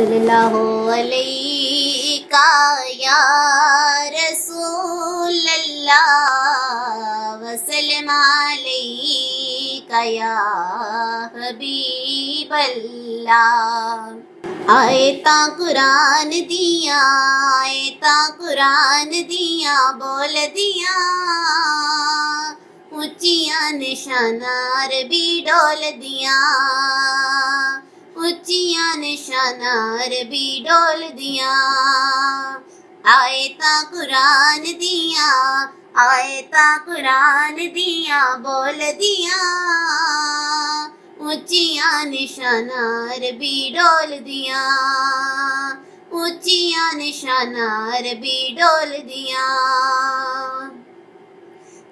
सल्लल्लाहु अलैका या रसूल अल्लाह वसल्लम अलैका या हबीब अल्लाह। आयता कुरान दिया, आयता कुरान दिया, बोल दिया ऊंचिया निशाना अरबी डोल दिया, ऊंचिया निशाना अरबी डोल दिया। आयता कुरान दिया, आयता कुरान दिया, बोल दिया ऊंचिया निशाना अरबी डोल दिया, ऊंचिया निशाना अरबी डोल दिया।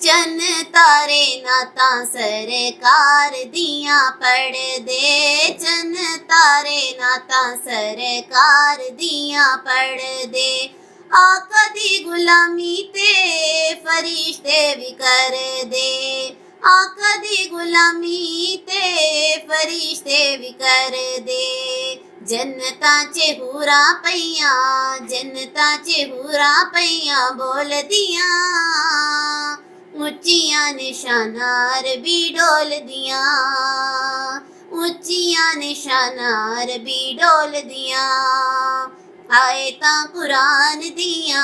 चन तारे नाता सरकार दिया पढ़ दे, चन तारे नाता सरकार दिया पढ़ दे। आका दी गुलामी ते फरिश्ते भी कर दे, आका दी गुलामी ते फरिश्ते भी कर दे। जन्नता चे हूरा पैया, जन्नता चे हूरा पैया, बोल दिया ऊंचिया निशाना अरबी डोल दिया, ऊंचिया निशाना अरबी डोल दिया। आयता कुरान दिया,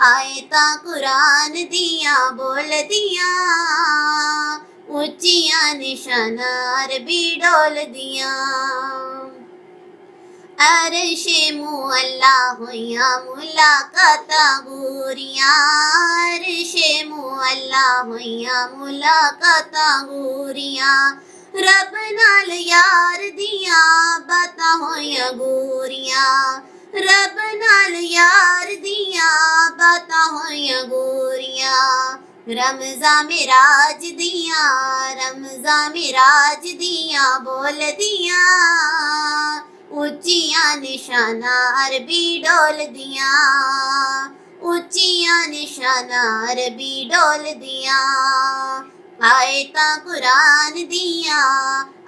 आयता कुरान दिया, बोल दिया ऊंचिया निशाना अरबी डोल दिया। अरशे मुअल्ला हुया मुलाकाता गुरिया, अरशे मुअल्ला हुया मुलाकाता गुरिया। रब नाल यार दिया बाता होया गुरिया, रब नाल यार दिया बाता होया गुरिया। रमज़ा मिराज दिया, रमज़ा मिराज दिया, बोल दिया ऊंचिया निशाना अरबी डोल दिया, ऊंचिया निशाना अरबी डोल दिया। आयता कुरान दिया,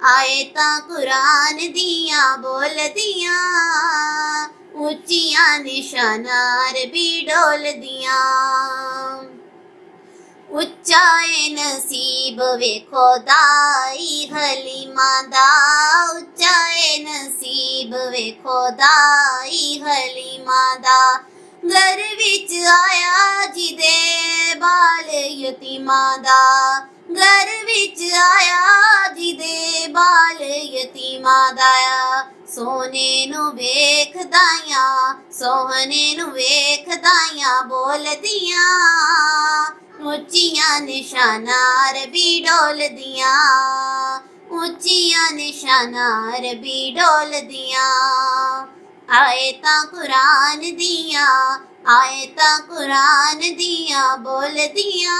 आयता कुरान दिया, बोल दिया ऊंचिया निशाना अरबी डोल दिया। उच्चाए नसीब वे खोदाई हलीमा दा, उच्चाए नसीब वे खोदाई हलीमा दा। घर विच आया जिदे बाल यतीमा दा, घर विच आया जिदे बाल यतीमा दा। सोने नु वेखदाया, सोहने नु वेखदाया, बोल दिया ऊंचिया निशाना अरबी डोल दिया, ऊंचिया निशाना अरबी डोल दिया। आयता कुरान दिया, आयता कुरान दिया, बोल दिया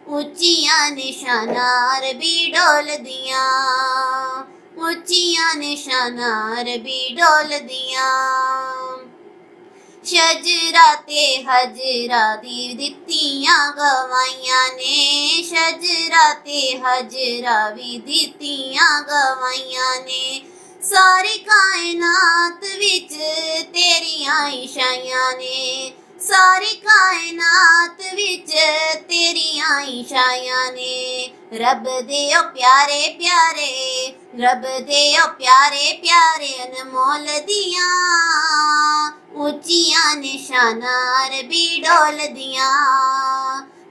ऊंचिया निशाना अरबी डोल दिया, ऊंचिया निशाना अरबी डोल दिया। शजरा ते हजरा दी दित्तियां गवाइयां ने, शजरा ते हजरा भी दित्तियां गवाइयां ने। सारी कायनात विच तेरियां इशाइयां ने, सारी कायनात विच तेरियां इशाइयां ने। रब दे ओ प्यारे प्यारे, रब दे ओ प्यारे प्यारे, अनमोल दिया ऊंचिया निशाना अरबी डोल दिया,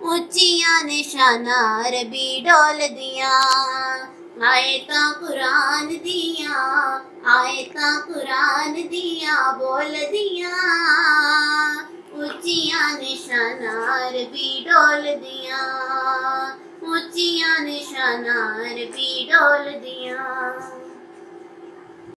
ऊंचिया निशाना अरबी डोल दिया। आयता कुरान दिया, आयता कुरान दिया, बोल दिया ऊंचिया निशाना अरबी डोल दिया, ऊंचिया निशाना अरबी डोल दिया।